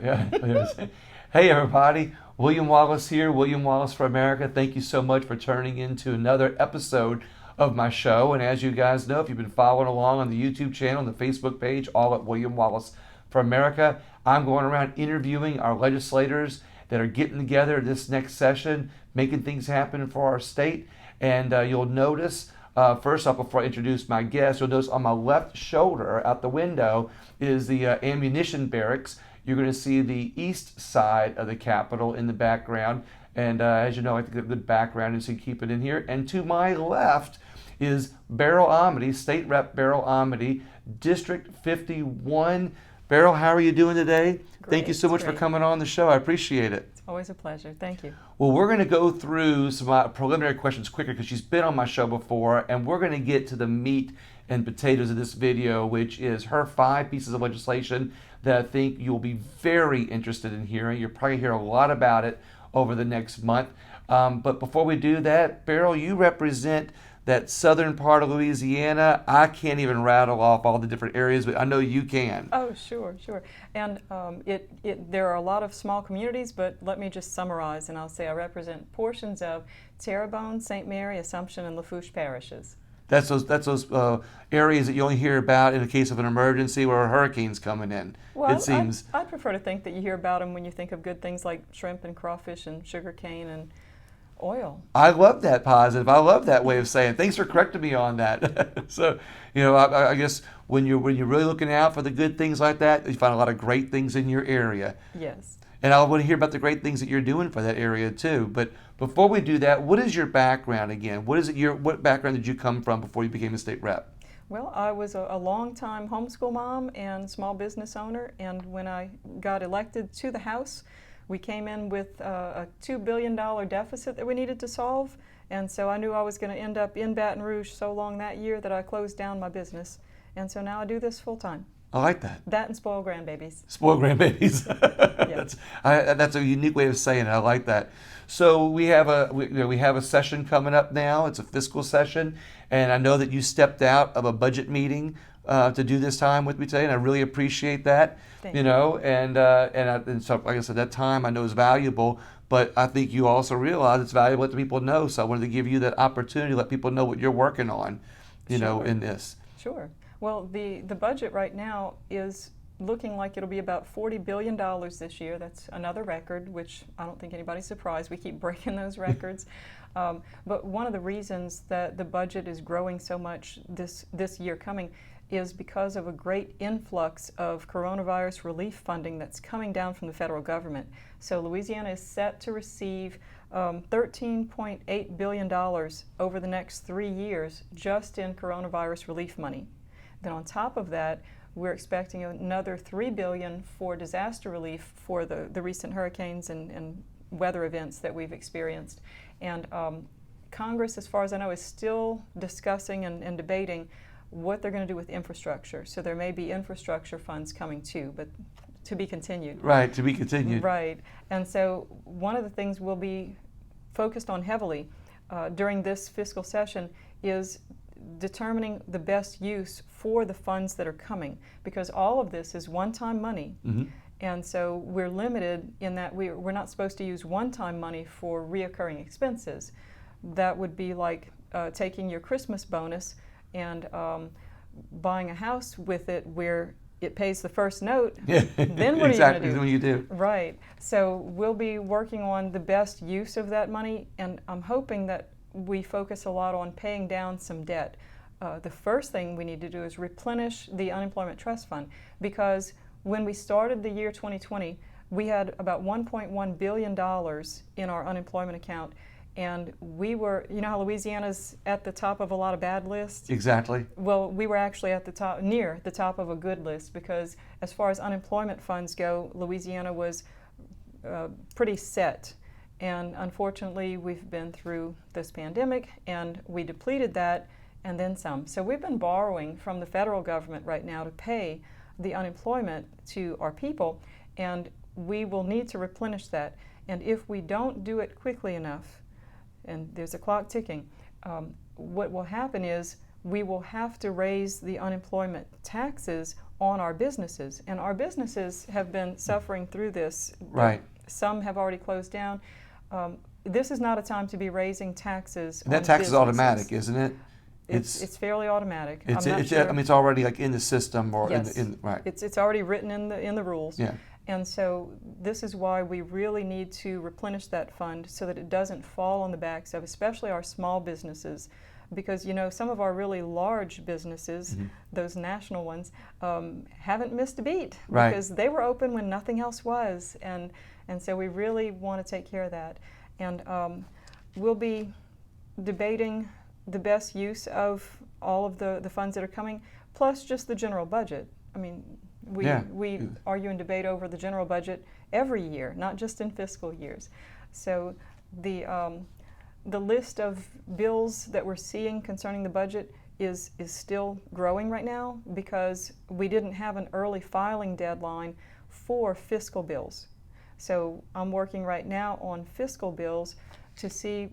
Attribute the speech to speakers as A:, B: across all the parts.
A: Yeah. Hey everybody, William Wallis here, William Wallis for America. Thank you so much for turning into another episode of my show. And as you guys know, if you've been following along on the YouTube channel and the Facebook page, all at William Wallis for America, I'm going around interviewing our legislators that are getting together this next session, making things happen for our state. And you'll notice, first off, before I introduce my guest, you'll notice on my left shoulder out the window is the ammunition barracks. You're going to see the east side of the Capitol in the background. And as you know, I think they have a good background, and so you keep it in here. And to my left is Beryl Amedee, State Rep Beryl Amedee, District 51. Beryl, how are you doing today?
B: Great,
A: Thank you so much for coming on the show. I appreciate it.
B: It's always a pleasure. Thank you.
A: Well, we're going to go through some preliminary questions quicker because she's been on my show before, and we're going to get to the meat and potatoes of this video, which is her 5 pieces of legislation that I think you'll be very interested in hearing. You'll probably hear a lot about it over the next month. But before we do that, Beryl, you represent that southern part of Louisiana. I can't even rattle off all the different areas, but I know you can.
B: Oh, sure. And there are a lot of small communities, but let me just summarize, and I'll say I represent portions of Terrebonne, St. Mary, Assumption, and Lafourche parishes.
A: That's those areas that you only hear about in the case of an emergency or a hurricane's coming in.
B: Well,
A: it seems.
B: I prefer to think that you hear about them when you think of good things like shrimp and crawfish and sugar cane and oil.
A: I love that positive. I love that way of saying. Thanks for correcting me on that. So, I guess when you're really looking out for the good things like that, you find a lot of great things in your area.
B: Yes.
A: And I want to hear about the great things that you're doing for that area too. But before we do that, what is your background again? What background did you come from before you became a state rep?
B: Well, I was a long-time homeschool mom and small business owner, and when I got elected to the House, we came in with a $2 billion deficit that we needed to solve, and so I knew I was going to end up in Baton Rouge so long that year that I closed down my business, and so now I do this full-time.
A: I like that.
B: That and spoil grandbabies.
A: Spoil grandbabies.
B: Yes.
A: That's a unique way of saying it. I like that. So we have a session coming up now. It's a fiscal session, and I know that you stepped out of a budget meeting to do this time with me today, and I really appreciate that.
B: Thank
A: you. And so like I said, that time I know is valuable, but I think you also realize it's valuable to people know. So I wanted to give you that opportunity to let people know what you're working on,
B: Sure.
A: in this.
B: Sure. Well, the budget right now is looking like it'll be about $40 billion this year. That's another record, which I don't think anybody's surprised. We keep breaking those records. But one of the reasons that the budget is growing so much this year coming is because of a great influx of coronavirus relief funding that's coming down from the federal government. So Louisiana is set to receive $13.8 billion over the next 3 years just in coronavirus relief money. Then on top of that, we're expecting another $3 billion for disaster relief for the recent hurricanes and weather events that we've experienced. And Congress, as far as I know, is still discussing and debating what they're going to do with infrastructure. So there may be infrastructure funds coming too, but to be continued.
A: Right, to be continued.
B: Right. And so one of the things we'll be focused on heavily during this fiscal session is determining the best use for the funds that are coming, because all of this is one-time money.
A: Mm-hmm.
B: And so we're limited in that we're not supposed to use one-time money for reoccurring expenses. That would be like taking your Christmas bonus and buying a house with it where it pays the first note.
A: Yeah.
B: Then what
A: exactly.
B: are you going to do?
A: What do you do?
B: Right. So we'll be working on the best use of that money, and I'm hoping that we focus a lot on paying down some debt. The first thing we need to do is replenish the unemployment trust fund, because when we started the year 2020, we had about $1.1 billion in our unemployment account, and we were, you know how Louisiana's at the top of a lot of bad lists?
A: Exactly.
B: Well, we were actually at the top, near the top of a good list, because as far as unemployment funds go, Louisiana was pretty set. And unfortunately, we've been through this pandemic, and we depleted that, and then some. So we've been borrowing from the federal government right now to pay the unemployment to our people, and we will need to replenish that. And if we don't do it quickly enough, and there's a clock ticking, what will happen is we will have to raise the unemployment taxes on our businesses. And our businesses have been suffering through this.
A: Right.
B: Some have already closed down. This is not a time to be raising taxes
A: And that
B: on
A: tax is
B: businesses.
A: automatic, isn't it?
B: It's fairly automatic.
A: It's,
B: I'm not
A: it's
B: sure.
A: I mean, it's already like in the system or
B: Yes.
A: right.
B: It's already written in the rules.
A: Yeah.
B: And so this is why we really need to replenish that fund so that it doesn't fall on the backs of especially our small businesses. Because, you know, some of our really large businesses, those national ones, haven't missed a beat.
A: Right.
B: Because they were open when nothing else was. And so we really want to take care of that. And we'll be debating the best use of all of the funds that are coming, plus just the general budget. I mean, we argue and debate over the general budget every year, not just in fiscal years. So the list of bills that we're seeing concerning the budget is still growing right now because we didn't have an early filing deadline for fiscal bills. So I'm working right now on fiscal bills to see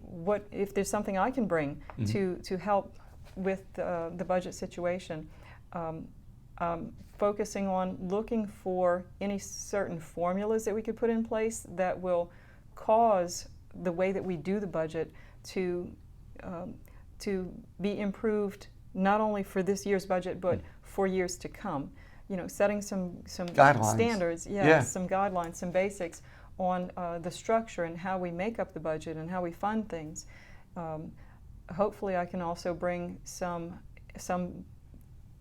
B: if there's something I can bring to help with the budget situation. Focusing on looking for any certain formulas that we could put in place that will cause the way that we do the budget to be improved not only for this year's budget but for years to come. You know, setting some
A: guidelines.
B: Standards, some guidelines, some basics on the structure and how we make up the budget and how we fund things. Hopefully, I can also bring some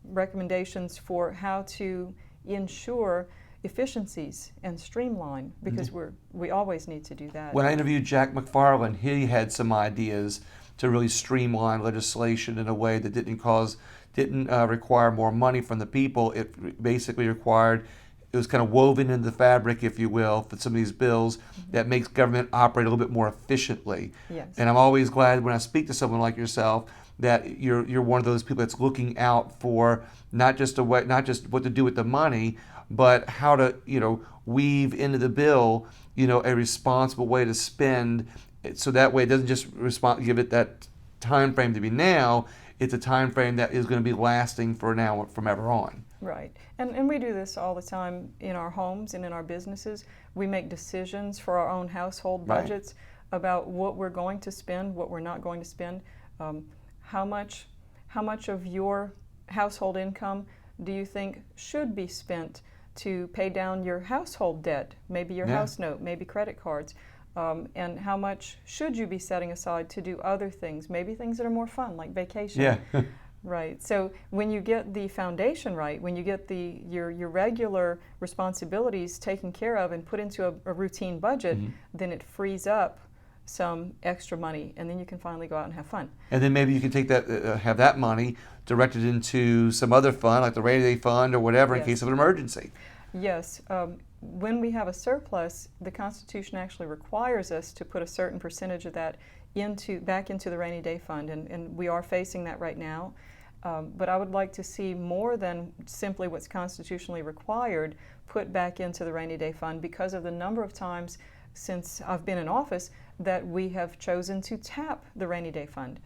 B: recommendations for how to ensure efficiencies and streamline, because we always need to do that.
A: When I interviewed Jack McFarland, he had some ideas to really streamline legislation in a way that didn't require more money from the people. It basically required, it was kind of woven into the fabric, if you will, for some of these bills that makes government operate a little bit more efficiently.
B: Yes.
A: And I'm always glad when I speak to someone like yourself that you're one of those people that's looking out for not just what to do with the money, but how to weave into the bill a responsible way to spend, so that way it doesn't just give it that time frame to be now. It's a time frame that is going to be lasting from ever on.
B: Right. And we do this all the time in our homes and in our businesses. We make decisions for our own household budgets about what we're going to spend, what we're not going to spend. How much of your household income do you think should be spent to pay down your household debt, maybe your house note, maybe credit cards? And how much should you be setting aside to do other things, maybe things that are more fun, like vacation?
A: Yeah.
B: Right. So when you get the foundation right, when you get your regular responsibilities taken care of and put into a routine budget, then it frees up some extra money, and then you can finally go out and have fun.
A: And then maybe you can take that, have that money directed into some other fund, like the rainy day fund or whatever, in case of an emergency.
B: Yes. When we have a surplus, the Constitution actually requires us to put a certain percentage of that back into the rainy day fund, and we are facing that right now. But I would like to see more than simply what's constitutionally required put back into the rainy day fund, because of the number of times since I've been in office that we have chosen to tap the rainy day fund.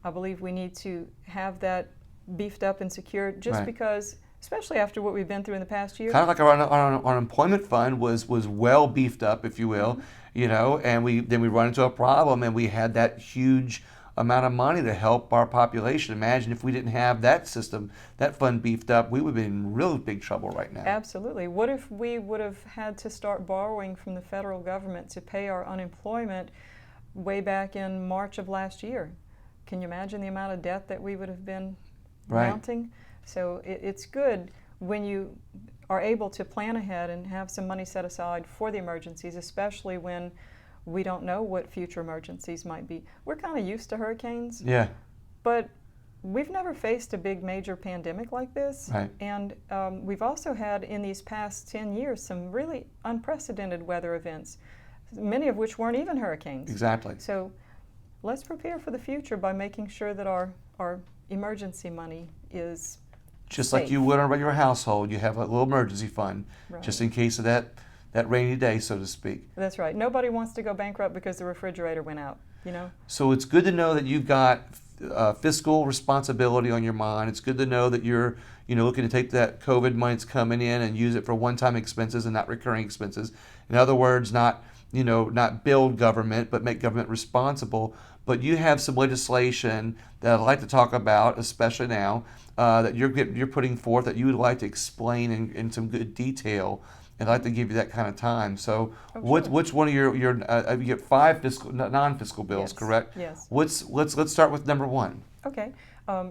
B: I believe we need to have that beefed up and secured, just because, especially after what we've been through in the past year.
A: Kind of like our unemployment fund was well beefed up, if you will, and we run into a problem, and we had that huge amount of money to help our population. Imagine if we didn't have that system, that fund beefed up, we would be in real big trouble right now.
B: Absolutely. What if we would have had to start borrowing from the federal government to pay our unemployment way back in March of last year? Can you imagine the amount of debt that we would have been mounting? So it's good when you are able to plan ahead and have some money set aside for the emergencies, especially when we don't know what future emergencies might be. We're kind of used to hurricanes, but we've never faced a big major pandemic like this. And we've also had, in these past 10 years, some really unprecedented weather events, many of which weren't even hurricanes.
A: Exactly.
B: So let's prepare for the future by making sure that our emergency money is
A: just
B: safe.
A: Like you would on a regular household. You have a little emergency fund just in case of that rainy day, so to speak.
B: That's right. Nobody wants to go bankrupt because the refrigerator went out,
A: So it's good to know that you've got fiscal responsibility on your mind. It's good to know that you're, looking to take that COVID money that's coming in and use it for one-time expenses and not recurring expenses. In other words, not build government, but make government responsible. But you have some legislation that I'd like to talk about, especially now, that you're putting forth that you would like to explain in some good detail. And I'd like to give you that kind of time. So, which one of your you get 5 non-fiscal bills,
B: yes.
A: correct?
B: Yes.
A: Let's start with number 1.
B: Okay.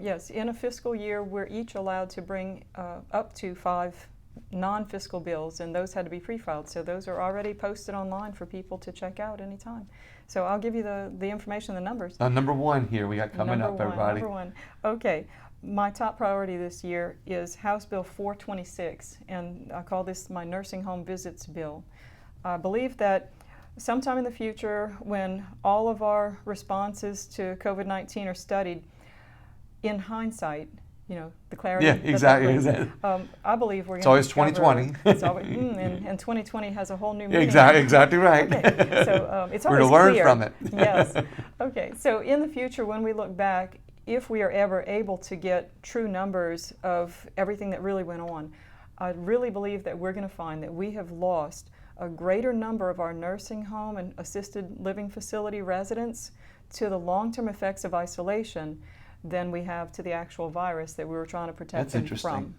B: Yes. In a fiscal year, we're each allowed to bring up to 5 non-fiscal bills, and those had to be pre-filed. So those are already posted online for people to check out anytime. So I'll give you the information, the numbers.
A: Number 1 here we got coming up, everybody.
B: Number 1. Okay. My top priority this year is House Bill 426, and I call this my nursing home visits bill. I believe that sometime in the future, when all of our responses to COVID-19 are studied, in hindsight, the clarity.
A: Yeah, exactly.
B: I believe we're going to.
A: It's always 2020.
B: It's always, and 2020 has a whole new meaning.
A: Exactly right.
B: Okay, so it's
A: we're
B: always
A: to learn
B: clear.
A: from it.
B: Yes. Okay. So in the future, when we look back, if we are ever able to get true numbers of everything that really went on, I really believe that we're going to find that we have lost a greater number of our nursing home and assisted living facility residents to the long-term effects of isolation than we have to the actual virus that we were trying to protect them from.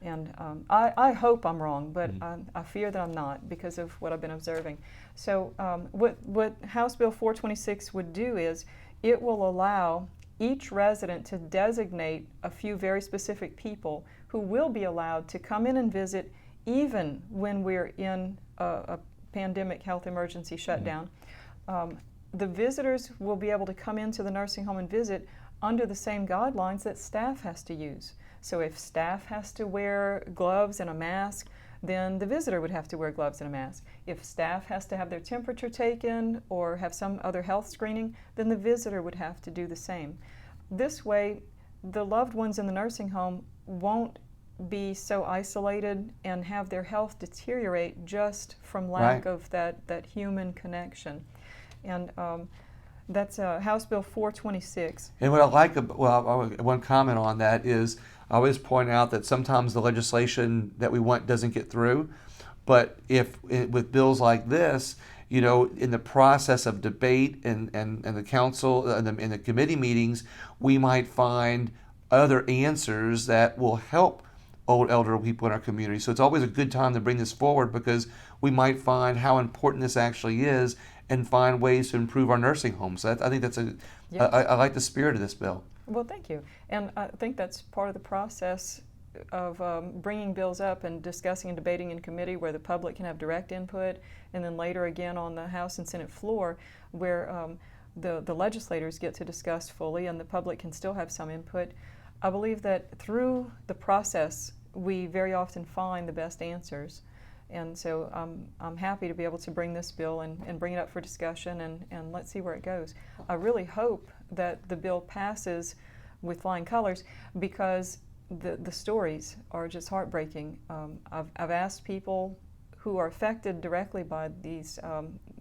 B: And I hope I'm wrong, but I fear that I'm not because of what I've been observing. So what House Bill 426 would do is it will allow each resident to designate a few very specific people who will be allowed to come in and visit even when we're in a pandemic health emergency shutdown. The visitors will be able to come into the nursing home and visit under the same guidelines that staff has to use. So if staff has to wear gloves and a mask, then the visitor would have to wear gloves and a mask. If staff has to have their temperature taken or have some other health screening, then the visitor would have to do the same. This way, the loved ones in the nursing home won't be so isolated and have their health deteriorate just from lack of that human connection. And that's House Bill 426.
A: And what I like, one comment on that is I always point out that sometimes the legislation that we want doesn't get through, but with bills like this, in the process of debate and the council and the committee meetings, we might find other answers that will help elderly people in our community. So it's always a good time to bring this forward because we might find how important this actually is and find ways to improve our nursing homes. So I think that's I like the spirit of this bill.
B: Well, thank you. And I think that's part of the process of bringing bills up and discussing and debating in committee where the public can have direct input, and then later again on the House and Senate floor where the legislators get to discuss fully and the public can still have some input. I believe that through the process we very often find the best answers. And so I'm happy to be able to bring this bill and bring it up for discussion and let's see where it goes. I really hope that the bill passes with flying colors because the stories are just heartbreaking. I've asked people who are affected directly by these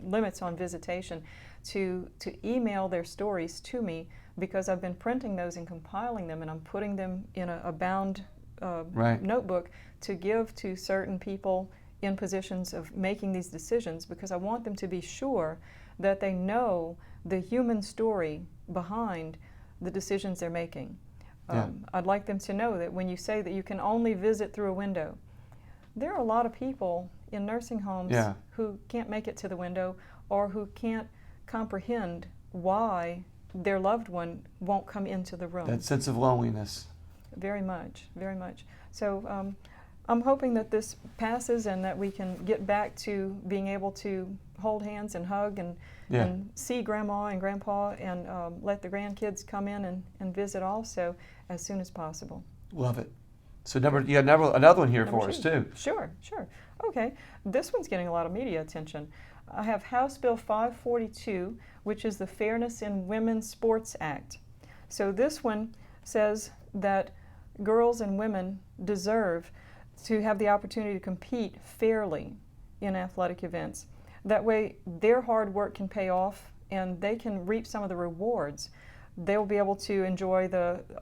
B: limits on visitation to email their stories to me because I've been printing those and compiling them and I'm putting them in a bound notebook to give to certain people in positions of making these decisions because I want them to be sure that they know the human story behind the decisions they're making. I'd like them to know that when you say that you can only visit through a window, there are a lot of people in nursing homes who can't make it to the window or who can't comprehend why their loved one won't come into the room.
A: That sense of loneliness.
B: Very much, very much. So I'm hoping that this passes and that we can get back to being able to hold hands and hug and see Grandma and Grandpa and let the grandkids come in and visit also as soon as possible.
A: Love it. So you have another one here for us too.
B: Sure. Okay, this one's getting a lot of media attention. I have House Bill 542, which is the Fairness in Women's Sports Act. So this one says that girls and women deserve to have the opportunity to compete fairly in athletic events. That way their hard work can pay off and they can reap some of the rewards they'll be able to enjoy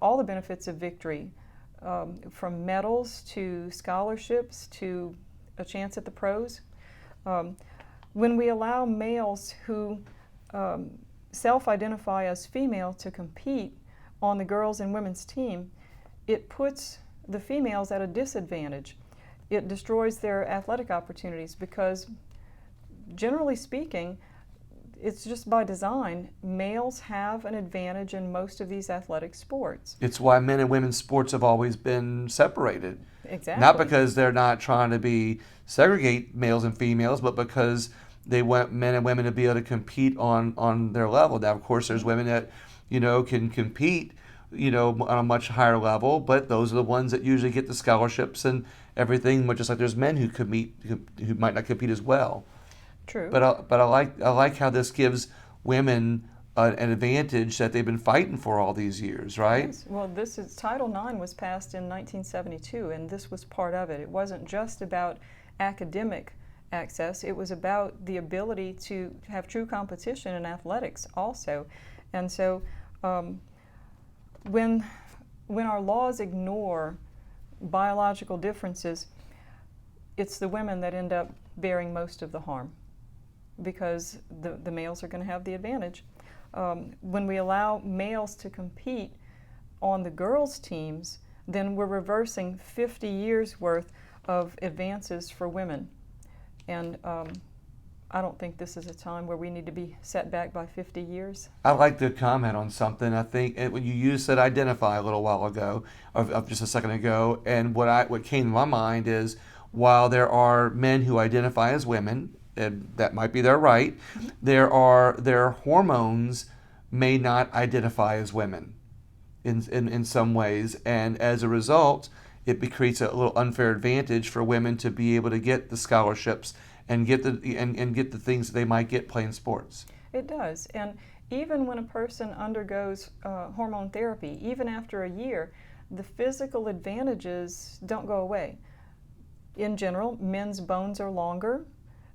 B: all the benefits of victory, from medals to scholarships to a chance at the pros. When we allow males who self-identify as female to compete on the girls and women's team, it puts the females at a disadvantage. It destroys their athletic opportunities because, generally speaking, it's just by design, males have an advantage in most of these athletic sports.
A: It's why men and women's sports have always been separated.
B: Exactly.
A: Not because they're not trying to segregate males and females, but because they want men and women to be able to compete on their level. Now, of course, there's women that, can compete, on a much higher level, but those are the ones that usually get the scholarships and everything, just like there's men who might not compete as well.
B: True.
A: But I like how this gives women an advantage that they've been fighting for all these years, right?
B: Yes. Well, Title IX was passed in 1972, and this was part of it. It wasn't just about academic access. It was about the ability to have true competition in athletics also. And so when our laws ignore biological differences, it's the women that end up bearing most of the harm, because the males are going to have the advantage. When we allow males to compete on the girls' teams, then we're reversing 50 years worth of advances for women. And I don't think this is a time where we need to be set back by 50 years.
A: I'd like to comment on something. I think when you said identify a little while ago, of just a second ago, and what came to my mind is, while there are men who identify as women, and that might be their right, their hormones may not identify as women in some ways, and as a result, it creates a little unfair advantage for women to be able to get the scholarships and get the things that they might get playing sports.
B: It does, and even when a person undergoes hormone therapy, even after a year, the physical advantages don't go away. In general, men's bones are longer,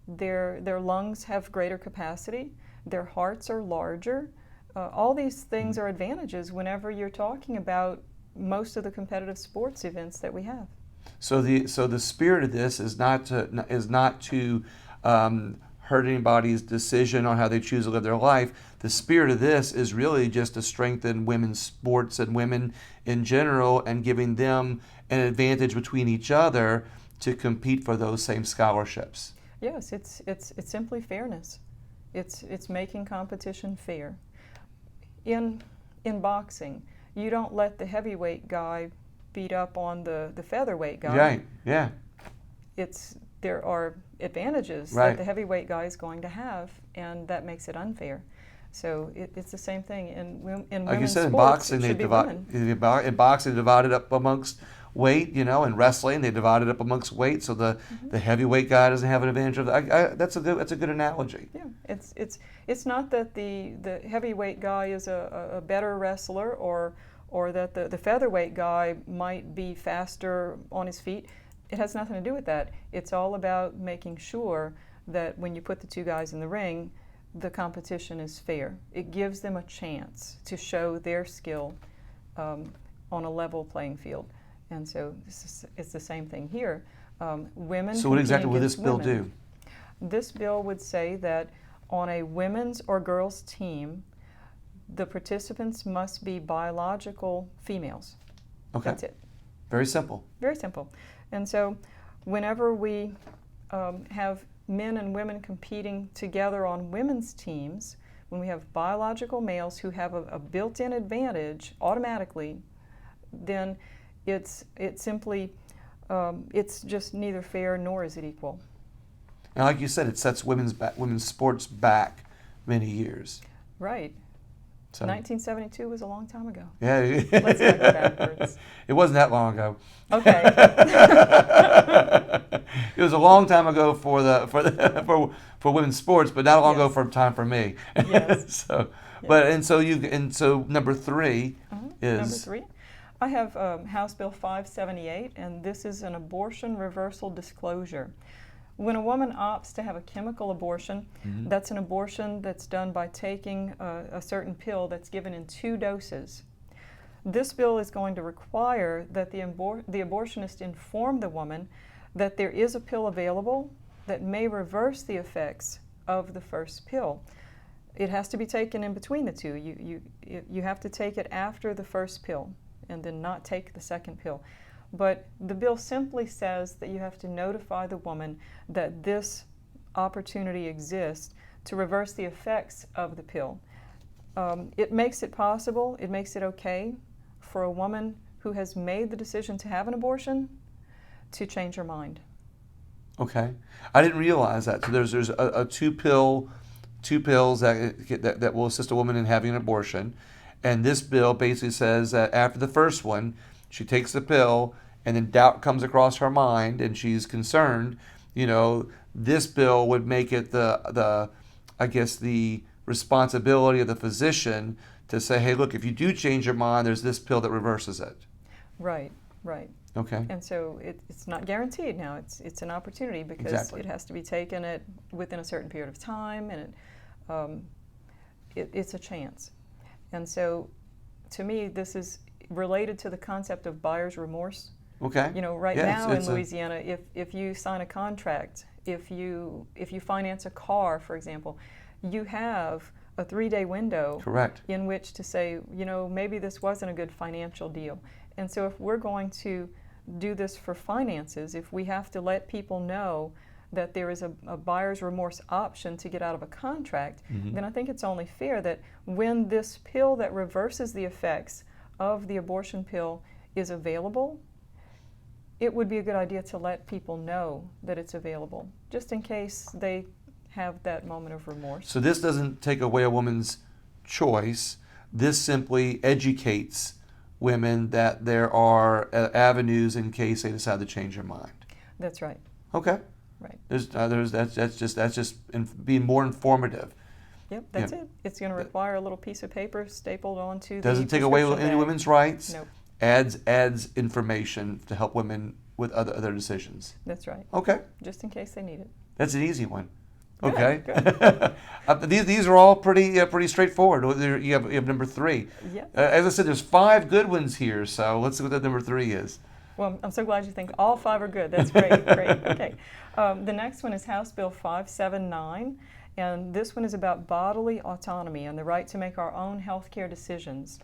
B: their lungs have greater capacity, their hearts are larger. All these things are advantages whenever you're talking about most of the competitive sports events that we have.
A: So the spirit of this is not to hurt anybody's decision on how they choose to live their life. The spirit of this is really just to strengthen women's sports and women in general, and giving them an advantage between each other to compete for those same scholarships.
B: Yes, it's simply fairness. It's making competition fair. In boxing, you don't let the heavyweight guy beat up on the featherweight guy.
A: Right. Yeah.
B: There are advantages
A: right.
B: that the heavyweight guy is going to have, and that makes it unfair. So it's the same thing in
A: like you
B: women's
A: said, in
B: sports.
A: boxing,
B: In
A: boxing divided up amongst weight, and wrestling they divided up amongst weight, so the heavyweight guy doesn't have an advantage of that. That's a good analogy.
B: Yeah, it's not that the heavyweight guy is a better wrestler, or that the featherweight guy might be faster on his feet. It has nothing to do with that. It's all about making sure that when you put the two guys in the ring, the competition is fair. It gives them a chance to show their skill on a level playing field. And so it's the same thing here. Women.
A: So what exactly would this bill
B: women.
A: do?
B: This bill would say that on a women's or girls' team, the participants must be biological females.
A: Okay.
B: That's it.
A: Very simple.
B: Very simple. And so whenever we have men and women competing together on women's teams, when we have biological males who have a built-in advantage automatically, then it's simply, it's just neither fair nor is it equal.
A: And like you said, it sets women's sports back many years.
B: Right. So. 1972 was a long time ago.
A: Yeah.
B: Let's not go backwards.
A: It wasn't that long ago.
B: Okay.
A: It was a long time ago for women's sports, but not long ago for me.
B: Yes.
A: So,
B: yes.
A: But so number 3 is
B: number 3. I have House Bill 578, and this is an abortion reversal disclosure. When a woman opts to have a chemical abortion,
A: Mm-hmm.
B: that's an abortion that's done by taking a certain pill that's given in 2 doses. This bill is going to require that the abortionist inform the woman that there is a pill available that may reverse the effects of the first pill. It has to be taken in between the two. You have to take it after the first pill and then not take the second pill. But the bill simply says that you have to notify the woman that this opportunity exists to reverse the effects of the pill. It makes it possible, it makes it okay for a woman who has made the decision to have an abortion to change her mind.
A: Okay, I didn't realize that. So there's a two pills that will assist a woman in having an abortion, and this bill basically says that after the first one, she takes the pill, and then doubt comes across her mind, and she's concerned. This bill would make it the responsibility of the physician to say, hey, look, if you do change your mind, there's this pill that reverses it.
B: Right, right.
A: Okay.
B: And so it's not guaranteed now. It's an opportunity because
A: Exactly.
B: it has to be taken within a certain period of time, and it's a chance. And so, to me, this is related to the concept of buyer's remorse.
A: Okay.
B: Right
A: Yeah,
B: now
A: it's
B: in Louisiana, if you sign a contract, if you finance a car, for example, you have a 3-day window
A: correct.
B: in which to say, maybe this wasn't a good financial deal. And so if we're going to do this for finances, if we have to let people know that there is a buyer's remorse option to get out of a contract,
A: Mm-hmm.
B: then I think it's only fair that when this pill that reverses the effects of the abortion pill is available, it would be a good idea to let people know that it's available, just in case they have that moment of remorse.
A: So this doesn't take away a woman's choice. This simply educates women that there are avenues in case they decide to change their mind.
B: That's right.
A: Okay.
B: Right.
A: That's just being more informative.
B: Yep, that's it. It's going to require a little piece of paper stapled onto
A: Doesn't
B: the
A: take away
B: prescription
A: any
B: bag.
A: women's rights.
B: Nope.
A: Adds information to help women with other decisions.
B: That's right.
A: Okay.
B: Just in case they need it.
A: That's an easy one.
B: Good,
A: Okay.
B: good.
A: These are all pretty straightforward. You have number 3.
B: Yeah.
A: As I said, there's 5 good ones here. So let's see what that number 3 is.
B: Well, I'm so glad you think all 5 are good. That's great. Great. Okay. The next one is House Bill 579, and this one is about bodily autonomy and the right to make our own health care decisions.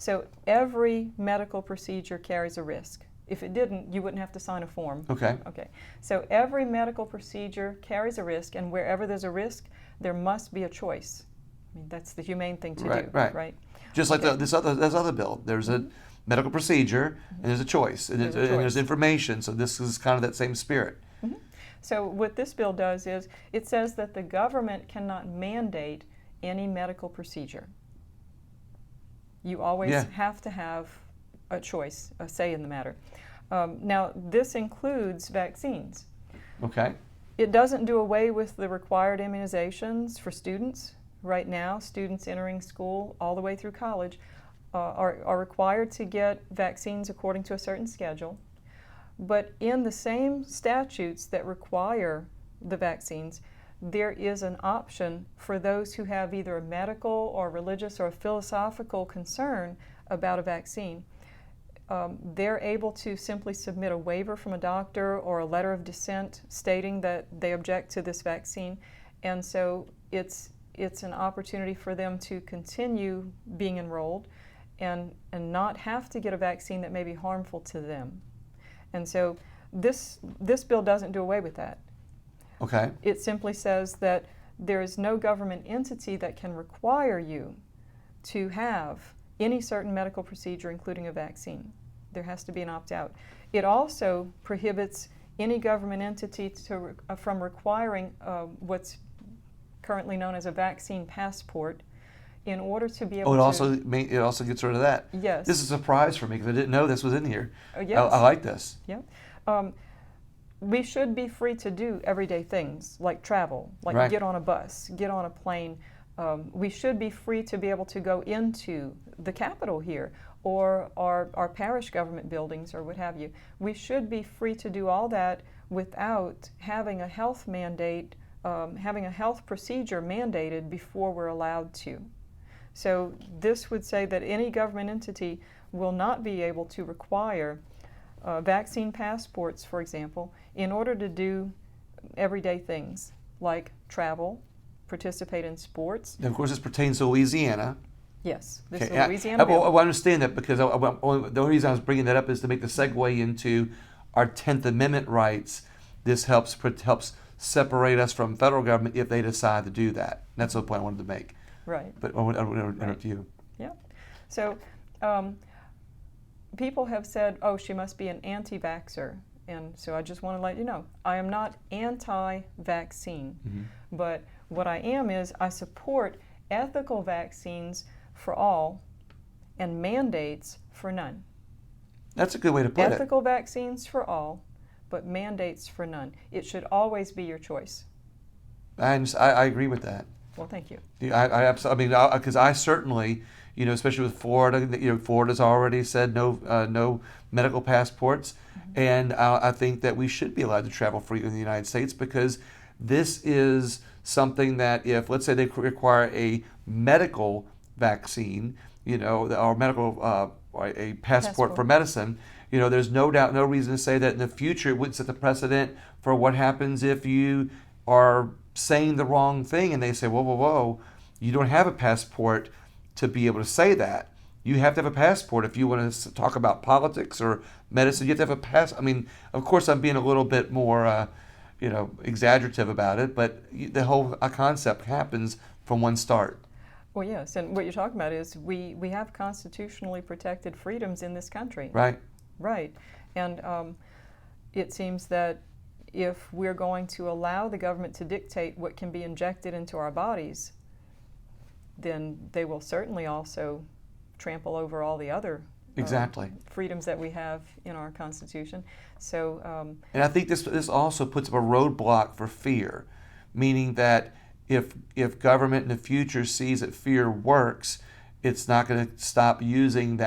B: So every medical procedure carries a risk. If it didn't, you wouldn't have to sign a form.
A: Okay.
B: Okay. So every medical procedure carries a risk, and wherever there's a risk, there must be a choice. I mean, that's the humane thing to do, right?
A: Just like this other bill. There's a medical procedure, and there's a choice, and there's information. So this is kind of that same spirit.
B: Mm-hmm. So what this bill does is it says that the government cannot mandate any medical procedure. You always have to have a choice, a say in the matter. Now, this includes vaccines.
A: Okay.
B: It doesn't do away with the required immunizations for students. Right now, students entering school all the way through college are required to get vaccines according to a certain schedule. But in the same statutes that require the vaccines, there is an option for those who have either a medical or religious or philosophical concern about a vaccine. They're able to simply submit a waiver from a doctor or a letter of dissent stating that they object to this vaccine, and so it's an opportunity for them to continue being enrolled and not have to get a vaccine that may be harmful to them. And so this bill doesn't do away with that.
A: Okay.
B: It simply says that there is no government entity that can require you to have any certain medical procedure, including a vaccine. There has to be an opt-out. It also prohibits any government entity from requiring what's currently known as a vaccine passport in order to be able to...
A: It also gets rid of that.
B: Yes.
A: This is a surprise for me because I didn't know this was in here.
B: Yes.
A: I like this.
B: Yeah. We should be free to do everyday things like travel, like
A: Right.
B: get on a bus, get on a plane. We should be free to be able to go into the Capitol here or our parish government buildings or what have you. We should be free to do all that without having a health mandate, having a health procedure mandated before we're allowed to. So this would say that any government entity will not be able to require vaccine passports, for example, in order to do everyday things like travel, participate in sports.
A: And of course, this pertains to Louisiana.
B: Yes, this is
A: Okay.
B: a Louisiana bill.
A: I understand that because the only reason I was bringing that up is to make the segue into our 10th Amendment rights. This helps separate us from federal government if they decide to do that. That's the point I wanted to make.
B: Right.
A: But I want to interrupt you.
B: Yeah. So people have said, oh, she must be an anti-vaxxer. And so I just want to let you know, I am not anti-vaccine.
A: Mm-hmm.
B: But what I am is I support ethical vaccines for all and mandates for none.
A: That's a good way to put it.
B: Ethical vaccines for all, but mandates for none. It should always be your choice.
A: I agree with that.
B: Well, thank you.
A: I absolutely. I mean, because I certainly, especially with Florida, Florida's already said no medical passports, mm-hmm. and I think that we should be allowed to travel freely in the United States because this is something that if, let's say, they require a medical vaccine, or medical a passport for medicine, there's no doubt, no reason to say that in the future it wouldn't set the precedent for what happens if you are saying the wrong thing and they say, whoa, you don't have a passport to be able to say that. You have to have a passport if you want to talk about politics or medicine. You have to have a pass. I mean, of course, I'm being a little bit more, exaggerative about it, but the whole concept happens from one start.
B: Well, yes, and what you're talking about is we have constitutionally protected freedoms in this country.
A: Right.
B: Right. And it seems that if we're going to allow the government to dictate what can be injected into our bodies, then they will certainly also trample over all the other
A: exactly
B: freedoms that we have in our Constitution. So,
A: and I think this also puts up a roadblock for fear, meaning that if government in the future sees that fear works, it's not going to stop using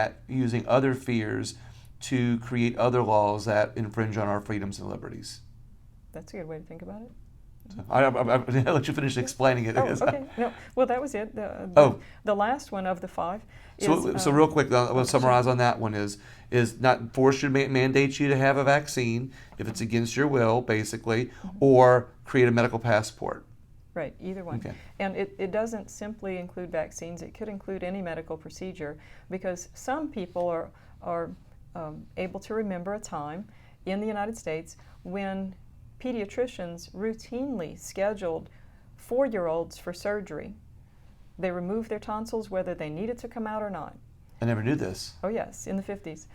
A: other fears to create other laws that infringe on our freedoms and liberties.
B: That's a good way to think about it.
A: So I'll let you finish explaining it.
B: Oh, okay. No, well, that was it. The last one of the five is...
A: So real quick, I'll summarize on that one is not force you, mandate you to have a vaccine if it's against your will, basically, mm-hmm. or create a medical passport.
B: Right, either one.
A: Okay.
B: And it doesn't simply include vaccines. It could include any medical procedure because some people are able to remember a time in the United States when pediatricians routinely scheduled 4-year-olds for surgery. They removed their tonsils whether they needed to come out or not.
A: I never knew this.
B: Oh yes, in the 50s.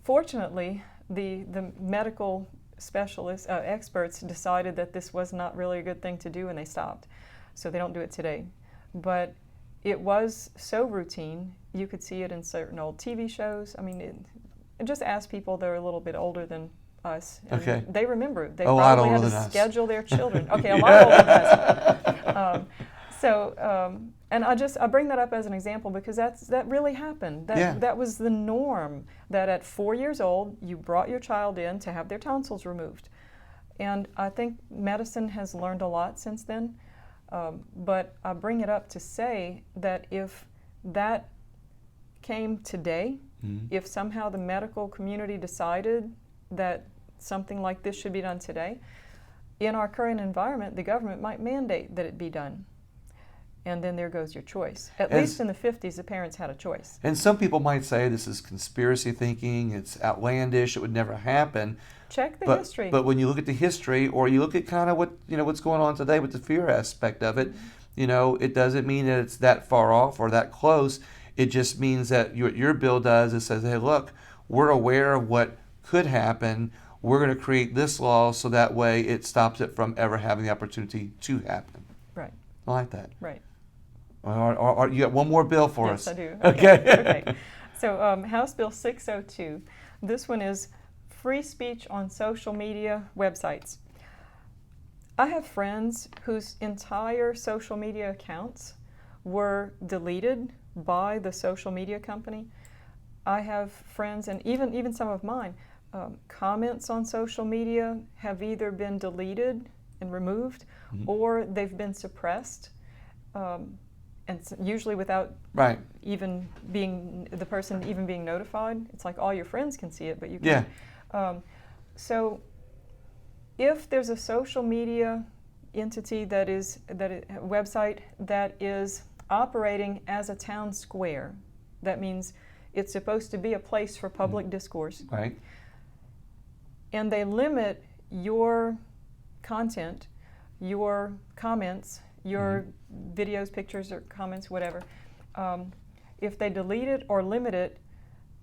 B: Fortunately, the medical specialists, experts decided that this was not really a good thing to do and they stopped. So they don't do it today. But it was so routine, you could see it in certain old TV shows. I mean, just ask people that are a little bit older than us. And
A: okay.
B: They remember. They
A: a lot
B: probably
A: older
B: had
A: than
B: to
A: us.
B: schedule their children. Okay, a lot older than us. And I bring that up as an example because that really happened. That was the norm, that at 4 years old, you brought your child in to have their tonsils removed. And I think medicine has learned a lot since then. But I bring it up to say that if that came today, mm-hmm. if somehow the medical community decided that something like this should be done today, in our current environment, the government might mandate that it be done. And then there goes your choice. At least in the 50s, the parents had a choice. And
A: some people might say this is conspiracy thinking, it's outlandish, it would never happen.
B: Check the history.
A: But when you look at the history, or you look at kind of what's going on today with the fear aspect of it, it doesn't mean that it's that far off or that close. It just means that what your bill does is says, hey, look, we're aware of what could happen. We're going to create this law so that way it stops it from ever having the opportunity to happen.
B: Right.
A: I like that.
B: Right.
A: Or you got one more bill for us.
B: Yes, I do.
A: Okay.
B: Okay. So House Bill 602. This one is free speech on social media websites. I have friends whose entire social media accounts were deleted by the social media company. I have friends, and even some of mine, comments on social media have either been deleted and removed, or they've been suppressed, and usually without even being the person even being notified. It's like all your friends can see it, but you can't. So if there's a social media entity website that is operating as a town square, that means it's supposed to be a place for public discourse.
A: Right.
B: And they limit your content, your comments, your videos, pictures, or comments, whatever. If they delete it or limit it,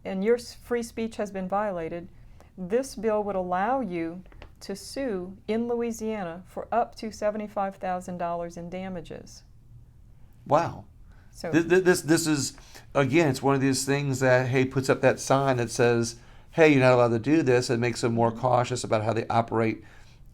B: and your free speech has been violated, this bill would allow you to sue in Louisiana for up to $75,000 in damages.
A: Wow.
B: So
A: this is, again, it's one of these things that, hey, puts up that sign that says, hey, you're not allowed to do this. It makes them more cautious about how they operate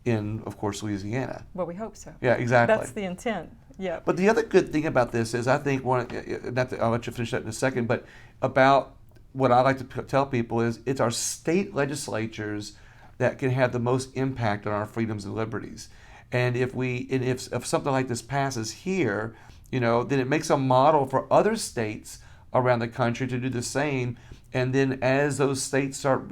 A: in, of course, Louisiana.
B: Well, we hope so.
A: Yeah, exactly.
B: That's the intent. Yeah.
A: But the other good thing about this is, I think, I'll let you finish that in a second, but about what I like to tell people is it's our state legislatures that can have the most impact on our freedoms and liberties. And if something like this passes here, then it makes a model for other states around the country to do the same. And then as those states start,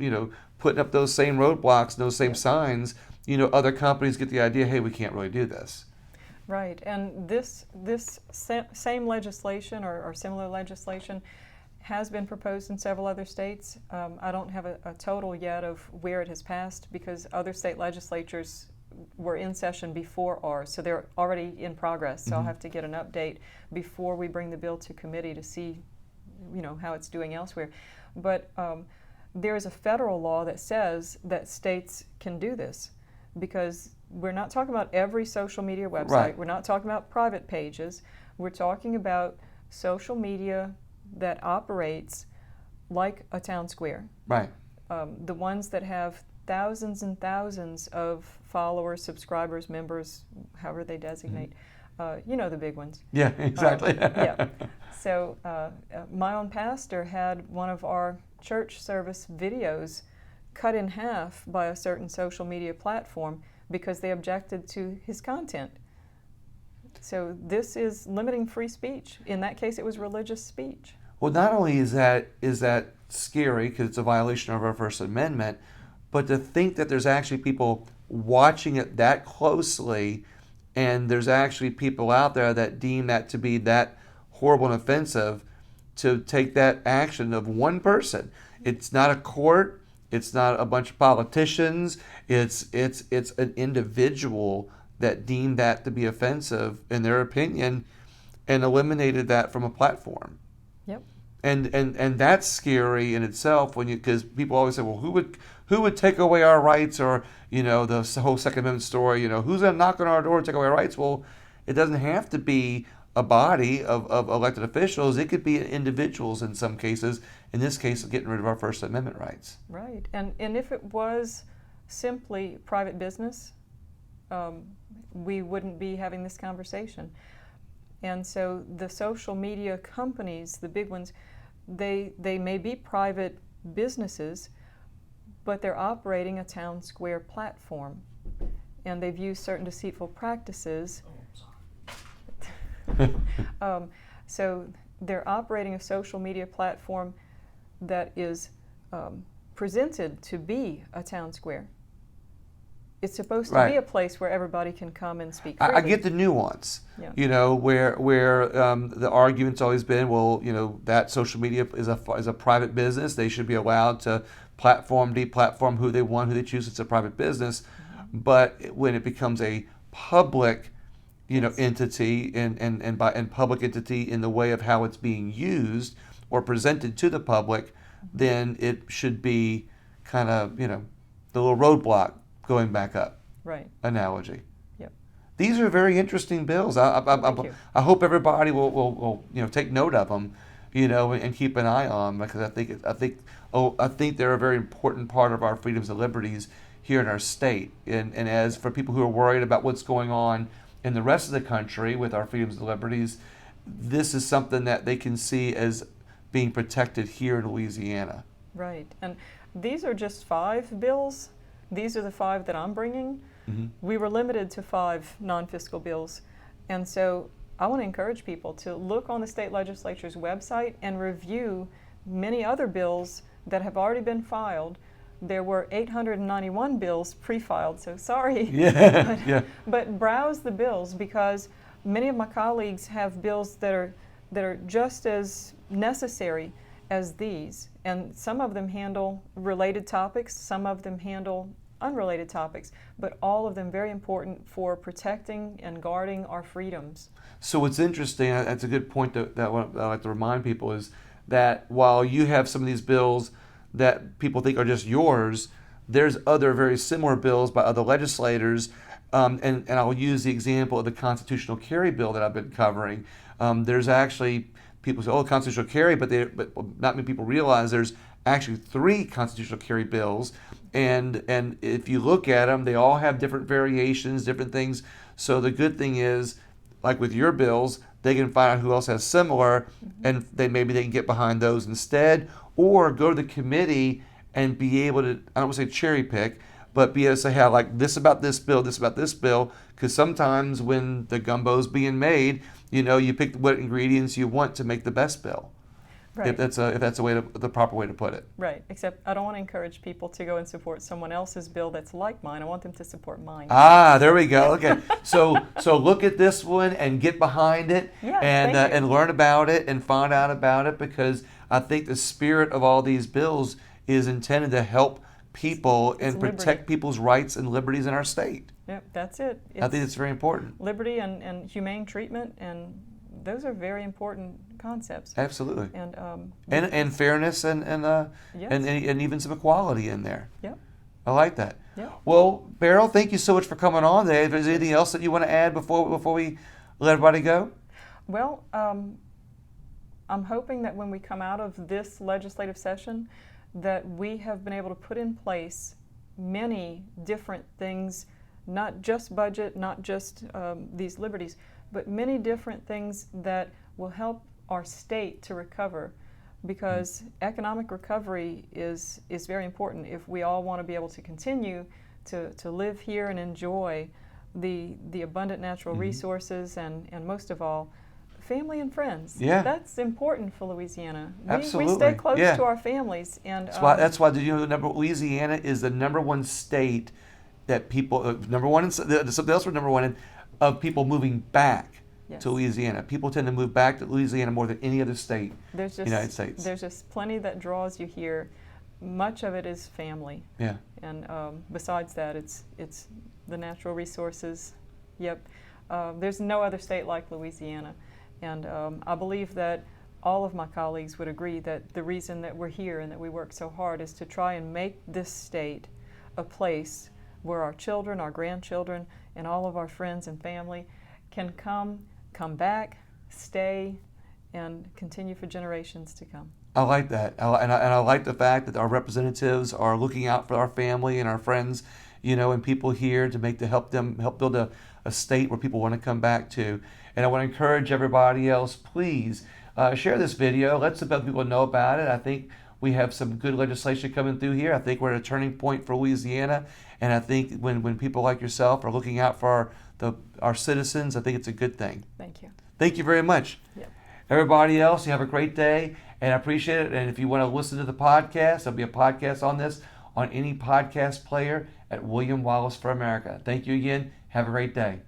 A: putting up those same roadblocks, those same signs, other companies get the idea, hey, we can't really do this.
B: Right, and this same legislation or similar legislation has been proposed in several other states. I don't have a total yet of where it has passed because other state legislatures were in session before ours, so they're already in progress. So I'll have to get an update before we bring the bill to committee to see, how it's doing elsewhere. But there is a federal law that says that states can do this, because we're not talking about every social media website.
A: Right.
B: We're not talking about private pages. We're talking about social media that operates like a town square.
A: Right.
B: The ones that have thousands and thousands of followers, subscribers, members, however they designate. The big ones.
A: Yeah, exactly.
B: Yeah. So my own pastor had one of our church service videos cut in half by a certain social media platform because they objected to his content. So this is limiting free speech. In that case, it was religious speech.
A: Well, not only is that scary because it's a violation of our First Amendment, but to think that there's actually people watching it that closely, and there's actually people out there that deem that to be that horrible and offensive, to take that action of one person. It's not a court. It's not a bunch of politicians. It's an individual that deemed that to be offensive in their opinion and eliminated that from a platform.
B: Yep.
A: And that's scary in itself because people always say, well, who would take away our rights, or the whole Second Amendment story, who's going to knock on our door and take away our rights? Well, it doesn't have to be a body of elected officials. It could be individuals in some cases. In this case, getting rid of our First Amendment rights.
B: Right. And if it was simply private business, we wouldn't be having this conversation. And so the social media companies, the big ones, they may be private businesses, but they're operating a town square platform. And they've used certain deceitful practices. So they're operating a social media platform that is presented to be a town square. It's supposed to be a place where everybody can come and speak freely.
A: I get the nuance, where the argument's always been, well, that social media is a private business. They should be allowed to platform, deplatform who they want, who they choose. It's a private business. But when it becomes a public, entity and public entity in the way of how it's being used or presented to the public, then it should be kind of, the little roadblock going back up.
B: Right.
A: Analogy.
B: Yep.
A: These are very interesting bills. I hope everybody will take note of them, and keep an eye on them, because I think they're a very important part of our freedoms and liberties here in our state. And as for people who are worried about what's going on in the rest of the country with our freedoms and liberties, this is something that they can see as being protected here in Louisiana.
B: Right. And These are just 5 bills. These are the 5 that I'm bringing. We were limited to 5 non-fiscal bills. And so I want to encourage people to look on the state legislature's website and review many other bills that have already been filed. There were 891 bills pre-filed, so sorry. But browse the bills, because many of my colleagues have bills that are just as necessary as these. And some of them handle related topics, some of them handle unrelated topics, but all of them very important for protecting and guarding our freedoms.
A: So what's interesting, that's a good point that I like to remind people, is that while you have some of these bills that people think are just yours, there's other very similar bills by other legislators, and I'll use the example of the constitutional carry bill that I've been covering. There's actually, people say, oh, constitutional carry, but not many people realize there's actually 3 constitutional carry bills, and if you look at them, they all have different variations, different things. So the good thing is, like with your bills, they can find out who else has similar, and maybe they can get behind those instead, or go to the committee and be able to, I don't want to say cherry pick, but be able to say, hey, I like this about this bill, this about this bill, because sometimes when the gumbo's being made, you pick what ingredients you want to make the best bill.
B: Right.
A: If that's the proper way to put it.
B: Right. Except I don't want to encourage people to go and support someone else's bill that's like mine. I want them to support mine.
A: Ah, there we go. Okay. So look at this one and get behind it, and learn about it and find out about it, because I think the spirit of all these bills is intended to help people and protect people's rights and liberties in our state.
B: Yep, that's it.
A: I think it's very important.
B: Liberty and humane treatment, and those are very important concepts.
A: Absolutely.
B: And
A: fairness and even some equality in there.
B: Yep.
A: I like that.
B: Yep.
A: Well, Beryl, thank you so much for coming on today. If there's anything else that you want to add before we let everybody go?
B: Well, I'm hoping that when we come out of this legislative session, that we have been able to put in place many different things, not just budget, not just these liberties, but many different things that will help our state to recover, because economic recovery is very important if we all want to be able to continue to live here and enjoy the abundant natural resources, and most of all, family and friends.
A: Yeah.
B: That's important for Louisiana.
A: Absolutely.
B: We stay close to our families. And
A: that's why did you know Louisiana is the #1 state that people, #1 in, something else we're #1 in, of people moving back to Louisiana. People tend to move back to Louisiana more than any other state in the United States.
B: There's just plenty that draws you here. Much of it is family.
A: Yeah.
B: And besides that, it's the natural resources. Yep. There's no other state like Louisiana. And I believe that all of my colleagues would agree that the reason that we're here and that we work so hard is to try and make this state a place where our children, our grandchildren, and all of our friends and family can come back, stay, and continue for generations to come.
A: I like that. And I like the fact that our representatives are looking out for our family and our friends, and people here to help build a state where people want to come back to. And I want to encourage everybody else, please share this video. Let some other people know about it. I think we have some good legislation coming through here. I think we're at a turning point for Louisiana. And I think when people like yourself are looking out for our citizens, I think it's a good thing.
B: Thank you.
A: Thank you very much.
B: Yep.
A: Everybody else, you have a great day, and I appreciate it. And if you want to listen to the podcast, there'll be a podcast on this on any podcast player at William Wallis for America. Thank you again. Have a great day.